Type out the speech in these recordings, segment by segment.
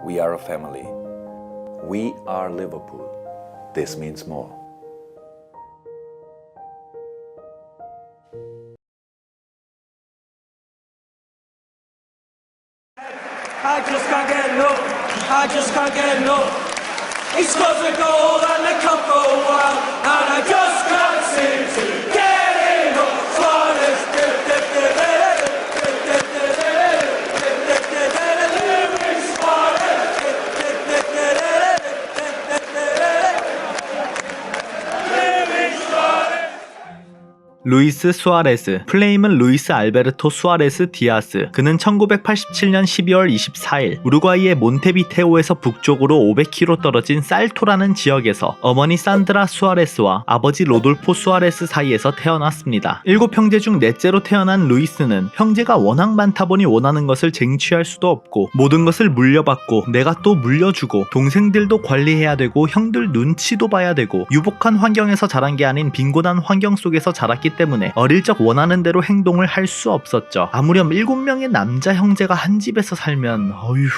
We are a family. We are Liverpool. This means more. I just can't get enough. I just can't get enough. He scores a goal and the cup go wild, and I just can't seem to get enough. Suarez, Luis Suarez, Luis Suarez. 루이스 수아레스, 플레임은 루이스 알베르토 수아레스 디아스. 그는 1987년 12월 24일 우루과이의 몬테비테오에서 북쪽으로 500km 떨어진 살토라는 지역에서 어머니 산드라 수아레스와 아버지 로돌포 수아레스 사이에서 태어났습니다. 7형제 중 넷째로 태어난 루이스는 형제가 워낙 많다 보니 원하는 것을 쟁취할 수도 없고 모든 것을 물려받고 내가 또 물려주고 동생들도 관리해야 되고 형들 눈치도 봐야 되고 유복한 환경에서 자란 게 아닌 빈곤한 환경 속에서 자랐기 때문에 어릴 적 원하는 대로 행동을 할 수 없었죠. 아무렴 7명의 남자 형제가 한 집에서 살면 어휴,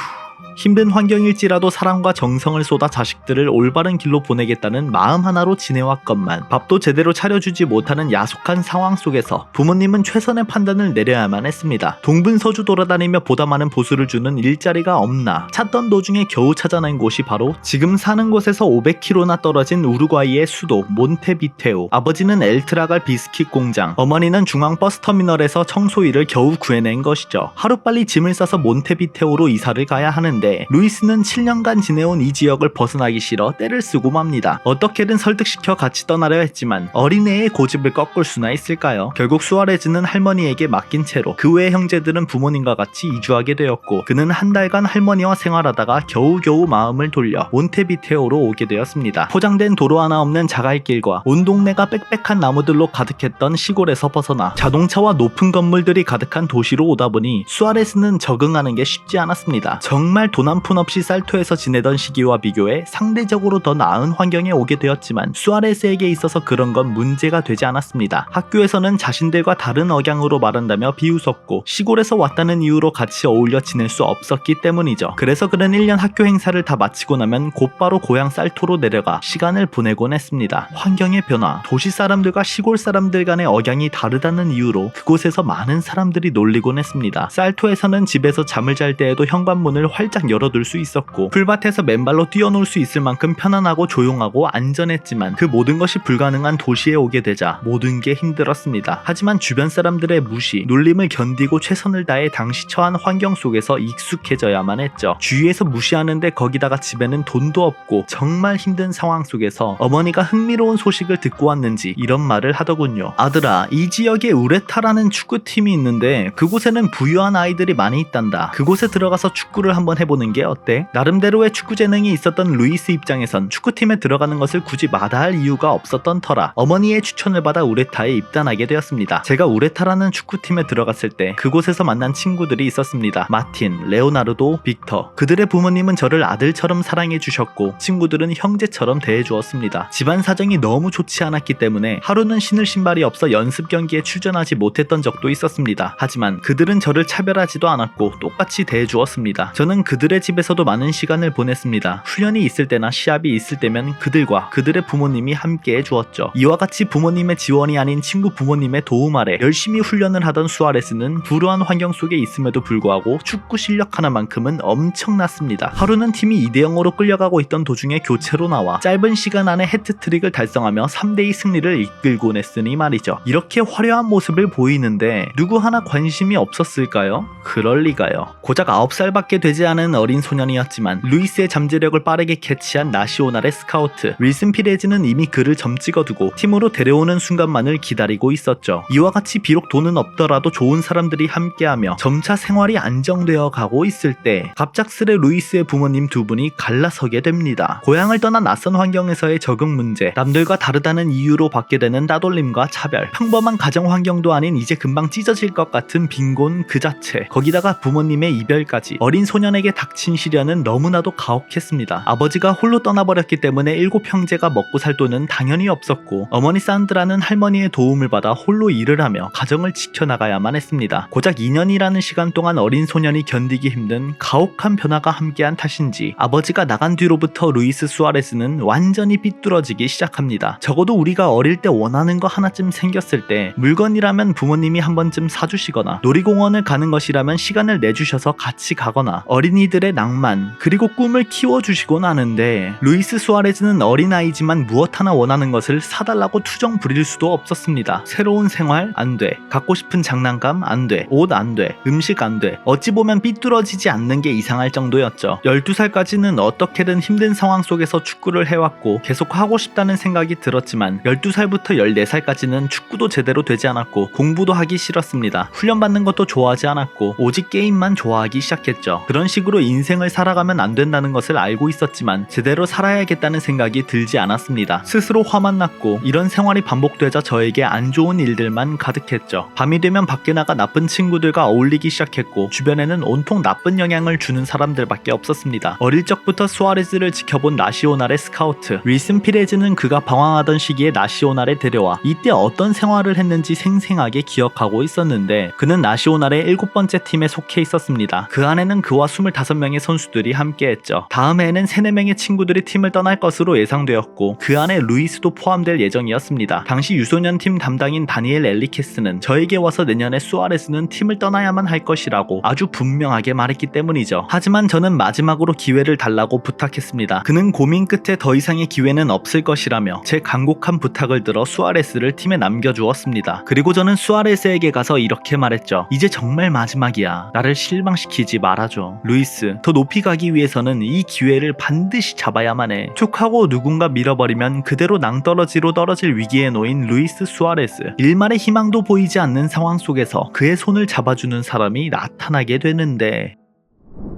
힘든 환경일지라도 사랑과 정성을 쏟아 자식들을 올바른 길로 보내겠다는 마음 하나로 지내왔건만 밥도 제대로 차려주지 못하는 야속한 상황 속에서 부모님은 최선의 판단을 내려야만 했습니다. 동분서주 돌아다니며 보다 많은 보수를 주는 일자리가 없나 찾던 도중에 겨우 찾아낸 곳이 바로 지금 사는 곳에서 500km나 떨어진 우루과이의 수도 몬테비테오. 아버지는 엘트라갈 비스킷 공장, 어머니는 중앙 버스터미널에서 청소일을 겨우 구해낸 것이죠. 하루빨리 짐을 싸서 몬테비테오로 이사를 가야 하는데 루이스는 7년간 지내온 이 지역을 벗어나기 싫어 떼를 쓰고 맙니다. 어떻게든 설득시켜 같이 떠나려 했지만 어린애의 고집을 꺾을 수나 있을까요? 결국 수아레즈는 할머니에게 맡긴 채로 그 외의 형제들은 부모님과 같이 이주하게 되었고 그는 한 달간 할머니와 생활하다가 겨우겨우 마음을 돌려 몬테비테오로 오게 되었습니다. 포장된 도로 하나 없는 자갈길과 온 동네가 빽빽한 나무들로 가득했던 시골에서 벗어나 자동차와 높은 건물들이 가득한 도시로 오다 보니 수아레스는 적응하는 게 쉽지 않았습니다. 정말 돈 한 푼 없이 살토에서 지내던 시기와 비교해 상대적으로 더 나은 환경에 오게 되었지만 수아레스에게 있어서 그런 건 문제가 되지 않았습니다. 학교에서는 자신들과 다른 억양으로 말한다며 비웃었고 시골에서 왔다는 이유로 같이 어울려 지낼 수 없었기 때문이죠. 그래서 그는 1년 학교 행사를 다 마치고 나면 곧바로 고향 살토로 내려가 시간을 보내곤 했습니다. 환경의 변화, 도시 사람들과 시골 사람들 간의 억양이 다르다는 이유로 그곳에서 많은 사람들이 놀리곤 했습니다. 살토에서는 집에서 잠을 잘 때에도 현관문을 활짝 열어둘 수 있었고 풀밭에서 맨발로 뛰어놀 수 있을 만큼 편안하고 조용하고 안전했지만 그 모든 것이 불가능한 도시에 오게 되자 모든 게 힘들었습니다. 하지만 주변 사람들의 무시, 놀림을 견디고 최선을 다해 당시 처한 환경 속에서 익숙해져야만 했죠. 주위에서 무시하는데 거기다가 집에는 돈도 없고 정말 힘든 상황 속에서 어머니가 흥미로운 소식을 듣고 왔는지 이런 말을 하더군요. 아들아, 이 지역에 우레타라는 축구팀이 있는데 그곳에는 부유한 아이들이 많이 있단다. 그곳에 들어가서 축구를 한번 해보는 게 어때? 나름대로의 축구 재능이 있었던 루이스 입장에선 축구팀에 들어가는 것을 굳이 마다할 이유가 없었던 터라 어머니의 추천을 받아 우레타에 입단하게 되었습니다. 제가 우레타라는 축구팀에 들어갔을 때 그곳에서 만난 친구들이 있었습니다. 마틴, 레오나르도, 빅터. 그들의 부모님은 저를 아들처럼 사랑해 주셨고 친구들은 형제처럼 대해 주었습니다. 집안 사정이 너무 좋지 않았기 때문에 하루는 신을 신발이 없어 연습 경기에 출전하지 못했던 적도 있었습니다. 하지만 그들은 저를 차별하지도 않았고 똑같이 대해 주었습니다. 저는 그들의 집에서도 많은 시간을 보냈습니다. 훈련이 있을 때나 시합이 있을 때면 그들과 그들의 부모님이 함께 해주었죠. 이와 같이 부모님의 지원이 아닌 친구 부모님의 도움 아래 열심히 훈련을 하던 수아레스는 불우한 환경 속에 있음에도 불구하고 축구 실력 하나만큼은 엄청났습니다. 하루는 팀이 2대0으로 끌려가고 있던 도중에 교체로 나와 짧은 시간 안에 해트트릭을 달성하며 3대2 승리를 이끌고 냈으니 말이죠. 이렇게 화려한 모습을 보이는데 누구 하나 관심이 없었을까요? 그럴 리가요. 고작 9살밖에 되지 않은 어린 소년이었지만 루이스의 잠재력을 빠르게 캐치한 나시오날의 스카우트 윌슨 피레즈는 이미 그를 점 찍어두고 팀으로 데려오는 순간만을 기다리고 있었죠. 이와 같이 비록 돈은 없더라도 좋은 사람들이 함께하며 점차 생활이 안정되어 가고 있을 때 갑작스레 루이스의 부모님 두 분이 갈라서게 됩니다. 고향을 떠난 낯선 환경에서의 적응 문제, 남들과 다르다는 이유로 받게 되는 따돌림과 차별, 평범한 가정 환경도 아닌 이제 금방 찢어질 것 같은 빈곤 그 자체, 거기다가 부모님의 이별까지 어린 소년에게 닥친 시련은 너무나도 가혹했습니다. 아버지가 홀로 떠나버렸기 때문에 7 형제가 먹고 살 돈은 당연히 없었고 어머니 산드라는 할머니의 도움을 받아 홀로 일을 하며 가정을 지켜나가야만 했습니다. 고작 2년이라는 시간 동안 어린 소년이 견디기 힘든 가혹한 변화가 함께한 탓인지 아버지가 나간 뒤로부터 루이스 수아레스는 완전히 삐뚤어지기 시작합니다. 적어도 우리가 어릴 때 원하는 거 하나쯤 생겼을 때 물건이라면 부모님이 한 번쯤 사주시거나 놀이공원을 가는 것이라면 시간을 내주셔서 같이 가거나 어린이들의 낭만 그리고 꿈을 키워주시곤 하는데 루이스 수아레스는 어린아이지만 무엇 하나 원하는 것을 사달라고 투정 부릴 수도 없었습니다. 새로운 생활 안 돼, 갖고 싶은 장난감 안 돼, 옷 안 돼, 음식 안 돼. 어찌 보면 삐뚤어지지 않는 게 이상할 정도였죠. 12살까지는 어떻게든 힘든 상황 속에서 축구를 해왔고 계속 하고 싶다는 생각이 들었지만 12살부터 14살까지는 축구도 제대로 되지 않았고 공부도 하기 싫었습니다. 훈련받는 것도 좋아하지 않았고 오직 게임만 좋아하기 시작했죠. 그런 식으로 인생을 살아가면 안 된다는 것을 알고 있었지만 제대로 살아야겠다는 생각이 들지 않았습니다. 스스로 화만 났고 이런 생활이 반복되자 저에게 안 좋은 일들만 가득했죠. 밤이 되면 밖에 나가 나쁜 친구들과 어울리기 시작했고 주변에는 온통 나쁜 영향을 주는 사람들밖에 없었습니다. 어릴 적부터 수아레스를 지켜본 나시오날의 스카우트 윌슨 피레즈는 그가 방황하던 시기에 나시오날에 데려와 이때 어떤 생활을 했는지 생생하게 기억하고 있었는데 그는 나시오날의 7번째 팀에 속해 있었습니다. 그 안에는 그와 25명의 선수들이 함께했죠. 다음 해에는 3-4명의 친구들이 팀을 떠날 것으로 예상되었고 그 안에 루이스도 포함될 예정이었습니다. 당시 유소년 팀 담당인 다니엘 엘리케스는 저에게 와서 내년에 수아레스는 팀을 떠나야만 할 것이라고 아주 분명하게 말했기 때문이죠. 하지만 저는 마지막으로 기회를 달라고 부탁했습니다. 그는 고민 끝에 더 이상의 기회는 없을 것이라며 제 간곡한 부탁을 들어 수아레스를 팀에 남겨주었습니다. 그리고 저는 수아레스에게 가서 이렇게 말했죠. 이제 정말 마지막이야. 나를 실망시키지 말아줘. 루이스, 더 높이 가기 위해서는 이 기회를 반드시 잡아야만 해. 툭하고 누군가 밀어버리면 그대로 낭떠러지로 떨어질 위기에 놓인 루이스 수아레스. 일말의 희망도 보이지 않는 상황 속에서 그의 손을 잡아주는 사람이 나타나게 되는데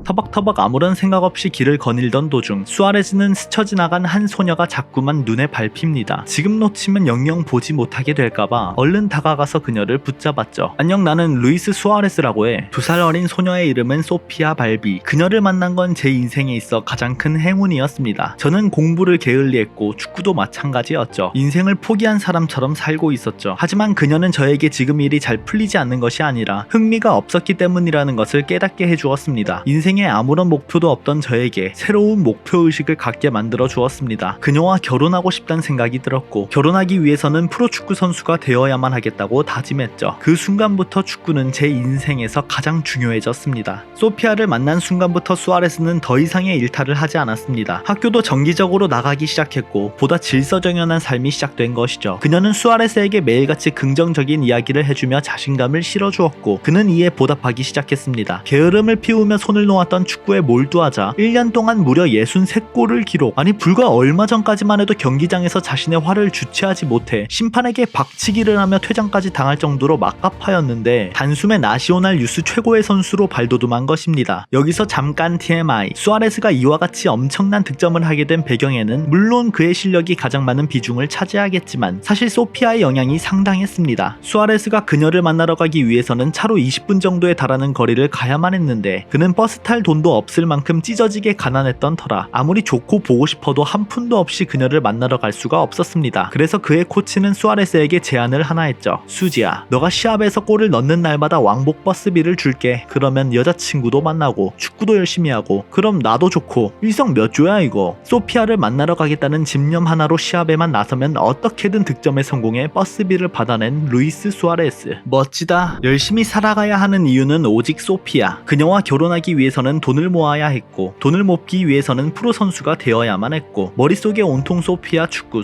터벅터벅 아무런 생각 없이 길을 거닐던 도중 수아레스는 스쳐 지나간 한 소녀가 자꾸만 눈에 밟힙니다. 지금 놓치면 영영 보지 못하게 될까봐 얼른 다가가서 그녀를 붙잡았죠. 안녕, 나는 루이스 수아레스라고 해. 2살 어린 소녀의 이름은 소피아 발비. 그녀를 만난 건 제 인생에 있어 가장 큰 행운이었습니다. 저는 공부를 게을리했고 축구도 마찬가지였죠. 인생을 포기한 사람처럼 살고 있었죠. 하지만 그녀는 저에게 지금 일이 잘 풀리지 않는 것이 아니라 흥미가 없었기 때문이라는 것을 깨닫게 해주었습니다. 인생에 아무런 목표도 없던 저에게 새로운 목표의식을 갖게 만들어 주었습니다. 그녀와 결혼하고 싶다는 생각이 들었고 결혼하기 위해서는 프로축구 선수가 되어야만 하겠다고 다짐했죠. 그 순간부터 축구는 제 인생에서 가장 중요해졌습니다. 소피아를 만난 순간부터 수아레스는 더 이상의 일탈을 하지 않았습니다. 학교도 정기적으로 나가기 시작했고 보다 질서정연한 삶이 시작된 것이죠. 그녀는 수아레스에게 매일같이 긍정적인 이야기를 해주며 자신감을 실어주었고 그는 이에 보답하기 시작했습니다. 게으름을 피우며 손을 놓았던 축구에 몰두하자 1년 동안 무려 63골을 기록. 아니 불과 얼마 전까지만 해도 경기장에서 자신의 화를 주체하지 못해 심판에게 박치기를 하며 퇴장까지 당할 정도로 막갑하였는데 단숨에 나시오날 유스 최고의 선수로 발돋움한 것입니다. 여기서 잠깐 TMI. 수아레스가 이와 같이 엄청난 득점을 하게 된 배경에는 물론 그의 실력이 가장 많은 비중을 차지하겠지만 사실 소피아의 영향이 상당했습니다. 수아레스가 그녀를 만나러 가기 위해서는 차로 20분 정도에 달하는 거리를 가야만 했는데 그는 버스 탈 돈도 없을 만큼 찢어지게 가난했던 터라 아무리 좋고 보고 싶어도 한 푼도 없이 그녀를 만나러 갈 수가 없었습니다. 그래서 그의 코치는 수아레스에게 제안을 하나 했죠. 수지야, 너가 시합에서 골을 넣는 날마다 왕복 버스비를 줄게. 그러면 여자친구도 만나고 축구도 열심히 하고 그럼 나도 좋고 일석 몇 조야 이거. 소피아를 만나러 가겠다는 집념 하나로 시합에만 나서면 어떻게든 득점에 성공해 버스비를 받아낸 루이스 수아레스. 멋지다. 열심히 살아가야 하는 이유는 오직 소피아. 그녀와 결혼하기 위해서는 돈을 모아야 했고 돈을 모기 위해서는 프로 선수가 되어야만 했고 머릿속에 온통 소피아 축구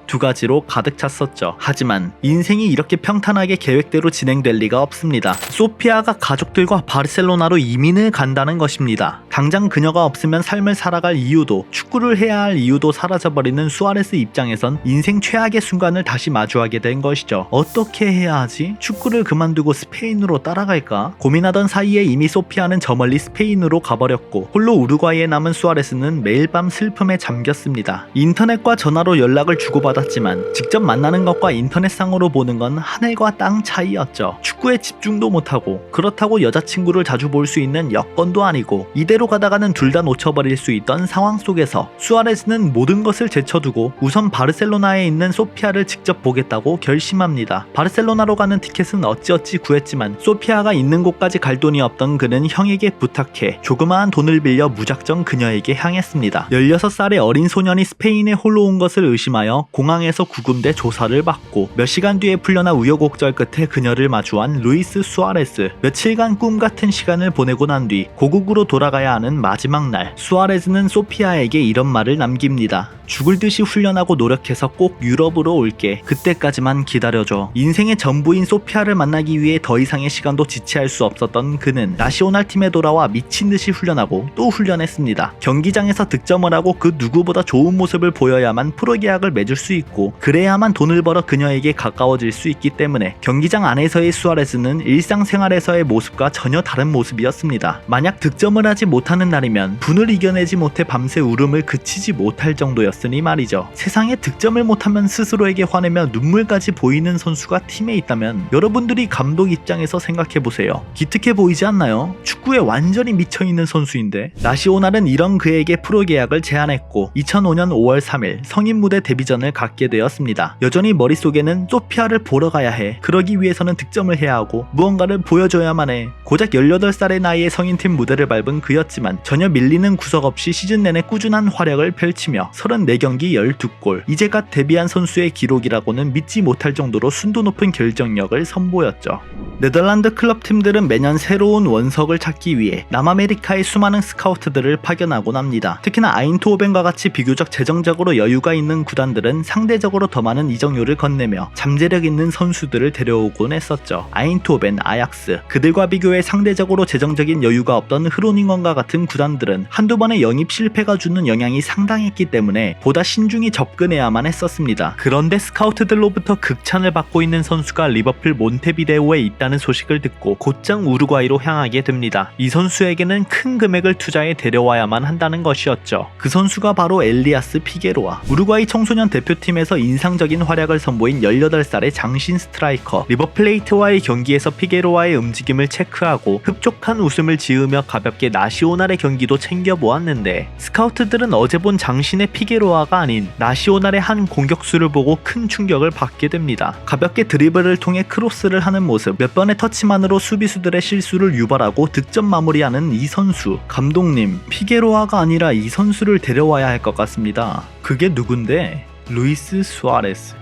두 가지로 가득 찼었죠. 하지만 인생이 이렇게 평탄하게 계획대로 진행될 리가 없습니다. 소피아가 가족들과 바르셀로나로 이민을 간다는 것입니다. 당장 그녀가 없으면 삶을 살아갈 이유도 축구를 해야 할 이유도 사라져버리는 수아레스 입장에선 인생 최악의 순간을 다시 마주하게 된 것이죠. 어떻게 해야 하지? 축구를 그만두고 스페인으로 따라갈까? 고민하던 사이에 이미 소피아는 저 멀리 스페인으로 가버렸고 홀로 우루과이에 남은 수아레스는 매일 밤 슬픔에 잠겼습니다. 인터넷과 전화로 연락을 주고받았지만 직접 만나는 것과 인터넷상으로 보는 건 하늘과 땅 차이였죠. 축구에 집중도 못하고 그렇다고 여자친구를 자주 볼 수 있는 여건도 아니고 이대로 가다가는 둘 다 놓쳐버릴 수 있던 상황 속에서 수아레스는 모든 것을 제쳐두고 우선 바르셀로나에 있는 소피아를 직접 보겠다고 결심합니다. 바르셀로나로 가는 티켓은 어찌어찌 구했지만 소피아가 있는 곳까지 갈 돈이 없던 그는 형에게 부탁해 조그마한 돈을 빌려 무작정 그녀에게 향했습니다. 16살의 어린 소년이 스페인에 홀로 온 것을 의심하여 공항에서 구금돼 조사를 받고 몇 시간 뒤에 풀려나 우여곡절 끝에 그녀를 마주한 루이스 수아레스. 며칠간 꿈같은 시간을 보내고 난 뒤 고국으로 돌아가야 하는 마지막 날, 수아레스는 소피아에게 이런 말을 남깁니다. 죽을 듯이 훈련하고 노력해서 꼭 유럽으로 올게. 그때까지만 기다려줘. 인생의 전부인 소피아를 만나기 위해 더 이상의 시간도 지체할 수 없었던 그는 나시오날 팀에 돌아와 미친듯이 훈련하고 또 훈련했습니다. 경기장에서 득점을 하고 그 누구보다 좋은 모습을 보여야만 프로 계약을 맺을 수 있고 그래야만 돈을 벌어 그녀에게 가까워질 수 있기 때문에 경기장 안에서의 수아레스는 일상생활에서의 모습과 전혀 다른 모습이었습니다. 만약 득점을 하지 못하는 날이면 분을 이겨내지 못해 밤새 울음을 그치지 못할 정도였으니 말이죠. 세상에 득점을 못하면 스스로에게 화내며 눈물까지 보이는 선수가 팀에 있다면 여러분들이 감독 입장에서 생각해보세요. 기특해 보이지 않나요? 축구에 완전히 미쳐있는 선수인데. 나시오날은 이런 그에게 프로 계약을 제안했고 2005년 5월 3일 성인 무대 데뷔전을 갖게 되었습니다. 여전히 머릿속에는 소피아를 보러 가야 해. 그러기 위해서는 득점을 해야 하고 무언가를 보여줘야만 해. 고작 18살의 나이에 성인팀 무대를 밟은 그였지만 전혀 밀리는 구석 없이 시즌 내내 꾸준한 활약을 펼치며 34경기 12골, 이제 갓 데뷔한 선수의 기록이라고는 믿지 못할 정도로 순도 높은 결정력을 선보였죠. 네덜란드 클럽팀들은 매년 새로운 원석을 찾기 위해 남아메리카의 수많은 스카우트들을 파견하곤 합니다. 특히나 아인트호벤과 같이 비교적 재정적으로 여유가 있는 구단들은 상대적으로 더 많은 이적료를 건네며 잠재력 있는 선수들을 데려오곤 했었죠. 아인트호벤, 아약스, 그들과 비교해 상대적으로 재정적인 여유가 없던 흐로닝건과 같은 구단들은 한두 번의 영입 실패가 주는 영향이 상당했기 때문에 보다 신중히 접근해야만 했었습니다. 그런데 스카우트들로부터 극찬을 받고 있는 선수가 리버풀 몬테비데오에 있다는 소식을 듣고 곧장 우루과이로 향하게 됩니다. 이 선수에게는 큰 금액을 투자해 데려와야만 한다는 것이었죠. 그 선수가 바로 엘리아스 피게로아. 우루과이 청소년 대표팀에서 인상적인 활약을 선보인 18살의 장신 스트라이커. 리버플레이트와의 경기에서 피게로아의 움직임을 체크하고 흡족한 웃음을 지으며 가볍게 나시오날의 경기도 챙겨보았는데 스카우트들은 어제 본 장신의 피게로아가 아닌 나시오날의 한 공격수를 보고 큰 충격을 받게 됩니다. 가볍게 드리블을 통해 크로스를 하는 모습, 몇 번의 터치만으로 수비수들의 실수를 유발하고 득점 마무리하는 이 선수. 감독님, 피게로아가 아니라 이 선수를 데려와야 할 것 같습니다. 그게 누군데? 루이스 수아레스.